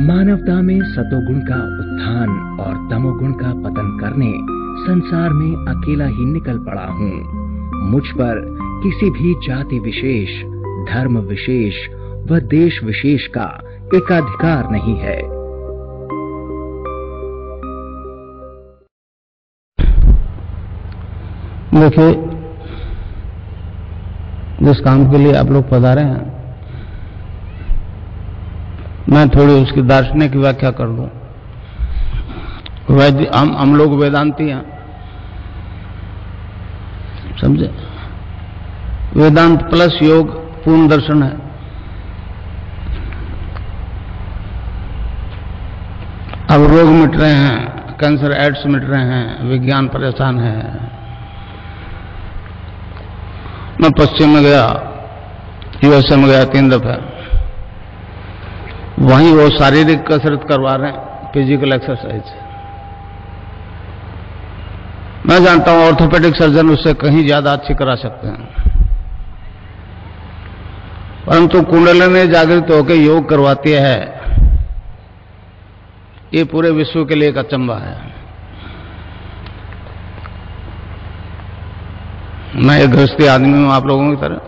मानवता में सतोगुण का उत्थान और तमोगुण का पतन करने संसार में अकेला ही निकल पड़ा हूँ। मुझ पर किसी भी जाति विशेष, धर्म विशेष व देश विशेष का एकाधिकार नहीं है। देखिए, जिस काम के लिए आप लोग पधारे हैं, मैं थोड़ी उसकी दार्शनिक व्याख्या कर दूं। हम लोग वेदांती हैं, समझे? वेदांत प्लस योग पूर्ण दर्शन है। अब रोग मिट रहे हैं, कैंसर एड्स मिट रहे हैं, विज्ञान परेशान है। मैं पश्चिम में गया, यूएसए में गया 3 दफे, वहीं वो शारीरिक कसरत करवा रहे हैं, फिजिकल एक्सरसाइज। मैं जानता हूं ऑर्थोपेडिक सर्जन उससे कहीं ज्यादा अच्छी करा सकते हैं, परंतु कुंडलिनी जागृत होकर योग करवाती है, ये पूरे विश्व के लिए एक अचंभा है। मैं एक गृहस्थी आदमी हूं आप लोगों की तरह।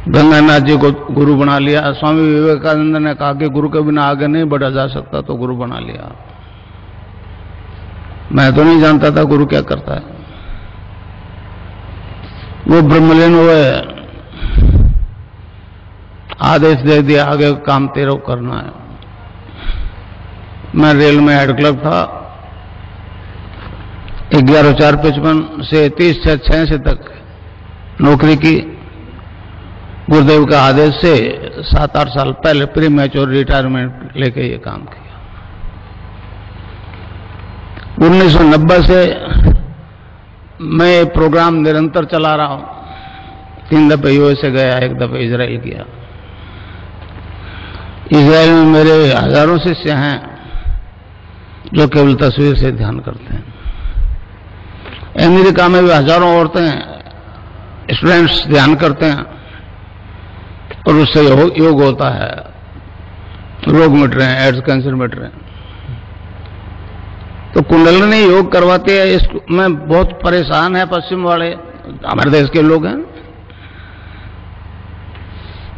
गंगानाथ जी को गुरु बना लिया। स्वामी विवेकानंद ने कहा कि गुरु के बिना आगे नहीं बढ़ा जा सकता, तो गुरु बना लिया। मैं तो नहीं जानता था गुरु क्या करता है। वो ब्रह्मलीन हुए, आदेश दे दिया आगे काम तेरे को करना है। मैं रेल में हेड क्लर्क था, 11/4/55 से 30/6 तक नौकरी की। गुरुदेव का आदेश से 7-8 साल पहले प्री मैच्योर रिटायरमेंट लेके ये काम किया। 1990 से मैं प्रोग्राम निरंतर चला रहा हूं। 3 दफे यूएसए गया, 1 दफे इजराइल गया। इजराइल में मेरे हजारों शिष्य हैं जो केवल तस्वीर से ध्यान करते हैं। अमेरिका में भी हजारों औरतें स्टूडेंट्स ध्यान करते हैं और उससे योग होता है, रोग मिट रहे हैं, एड्स कैंसर मिट रहे हैं। तो कुंडलिनी योग करवाते हैं। इसमें बहुत परेशान है पश्चिम वाले, हमारे देश के लोग हैं।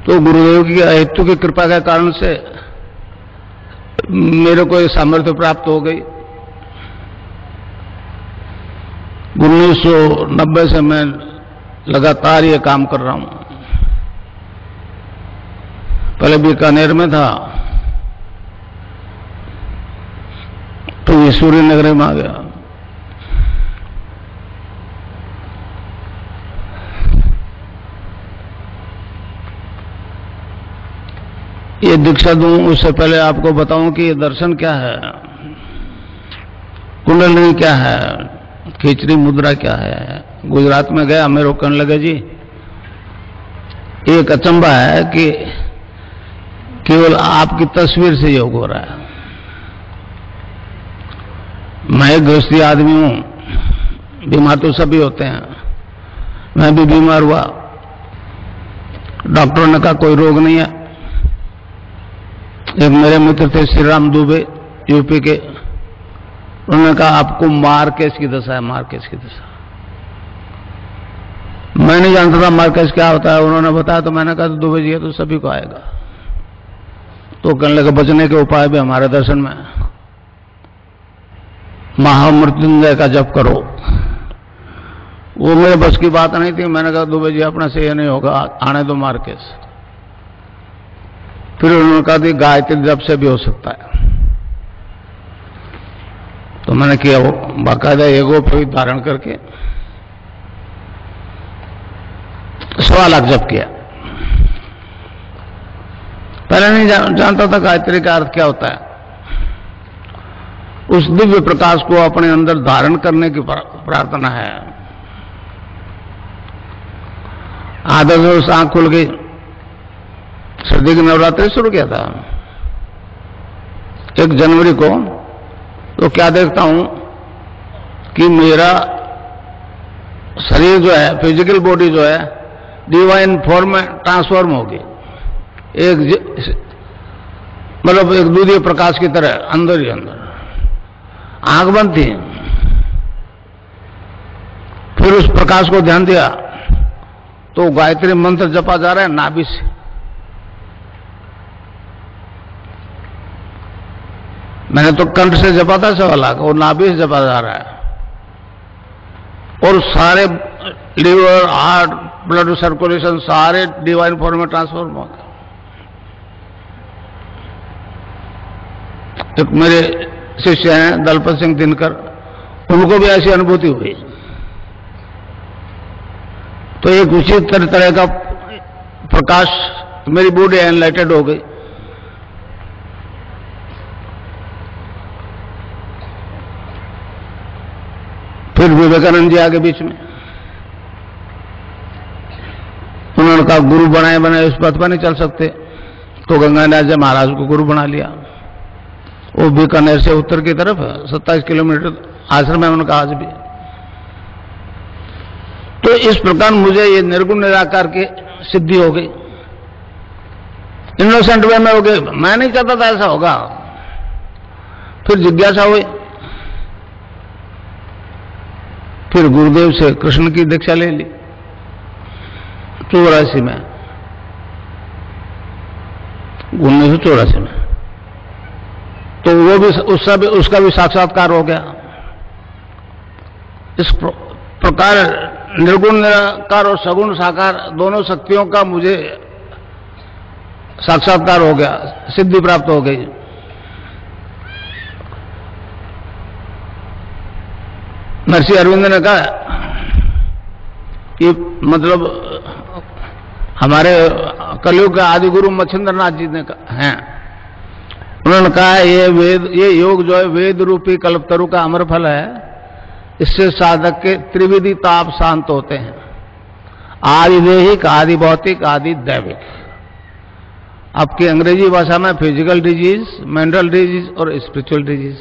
तो गुरुदेव की हेतु की कृपा के कारण से मेरे को सामर्थ्य प्राप्त हो गई। 1990 से मैं लगातार ये काम कर रहा हूं। पहले बीकानेर में था, तो ये सूर्य नगरी में आ गया। ये दीक्षा दूं उससे पहले आपको बताऊं कि ये दर्शन क्या है, कुंडलिनी क्या है, खिचड़ी मुद्रा क्या है। गुजरात में गया, मेरे को कहने लगे जी एक अचंभा है कि केवल आपकी तस्वीर से योग हो रहा है। मैं एक गृहस्थी आदमी हूं, बीमार तो सभी होते हैं, मैं भी बीमार हुआ। डॉक्टरों ने कहा कोई रोग नहीं है। एक मेरे मित्र थे श्री राम दुबे, यूपी के, उन्होंने कहा आपको मार्केस की दशा है, मार्केस की दशा। मैं नहीं जानता था मार्केस क्या होता है, उन्होंने बताया तो मैंने कहा तो दुबे जी है तो सभी को आएगा। तो कहने लगे बचने के उपाय भी हमारे दर्शन में, महामृत्युंजय का जप करो। वो मेरे बस की बात नहीं थी। मैंने कहा दुबे जी अपना से ये नहीं होगा, आने दो मार्केस। फिर उन्होंने कहा कि गायत्री जप से भी हो सकता है। तो मैंने किया, वो बाकायदा एगो पे धारण करके 1.25 लाख जप किया। पहले नहीं जानता था गायत्री का अर्थ क्या होता है। उस दिव्य प्रकाश को अपने अंदर धारण करने की प्रार्थना है। आधा से आंख खुल गई, सर्दी की नवरात्रि शुरू किया था 1 जनवरी को। तो क्या देखता हूं कि मेरा शरीर जो है, फिजिकल बॉडी जो है, डिवाइन फॉर्म में ट्रांसफॉर्म हो गई, मतलब एक दूधीय प्रकाश की तरह अंदर ही अंदर। आंख बंद थी, फिर उस प्रकाश को ध्यान दिया तो गायत्री मंत्र जपा जा रहा है नाभि से। मैंने तो कंठ से जपा था 1.25 लाख, और नाभि से जपा जा रहा है, और सारे लीवर, हार्ट, ब्लड सर्कुलेशन सारे डिवाइन फॉर्म में ट्रांसफॉर्म हो गए। एक मेरे शिष्य हैं दलपत सिंह दिनकर, उनको भी ऐसी अनुभूति हुई। तो एक उचित तरह का प्रकाश, मेरी बॉडी एनलाइटेड हो गई। फिर विवेकानंद जी आगे बीच में, उन्होंने कहा गुरु बनाए बनाए उस पथ पर नहीं चल सकते, तो गंगानाथ जी महाराज को गुरु बना लिया। वो बीकानेर से उत्तर की तरफ 27 किलोमीटर आश्रम है उनका आज भी। तो इस प्रकार मुझे ये निर्गुण निराकार की सिद्धि हो गई, इनोसेंट वे में हो गई। मैं नहीं चाहता था ऐसा होगा। फिर जिज्ञासा हुई, फिर गुरुदेव से कृष्ण की दीक्षा ले ली 84 में, 1984 में। तो वो भी उसका भी साक्षात्कार हो गया। इस प्रकार निर्गुण निराकार और सगुण साकार दोनों शक्तियों का मुझे साक्षात्कार हो गया, सिद्धि प्राप्त हो गई। महर्षि अरविंद ने कहा कि मतलब हमारे कलयुग के आदि गुरु मच्छिंद्रनाथ जी ने हैं, उन्होंने कहा ये योग जो है वेद रूपी कल्पतरु का अमर फल है, इससे साधक के त्रिविधि ताप शांत होते हैं, आदि देहिक, आदि भौतिक, आदि दैविक। आपकी अंग्रेजी भाषा में फिजिकल डिजीज, मेंटल डिजीज और स्पिरिचुअल डिजीज।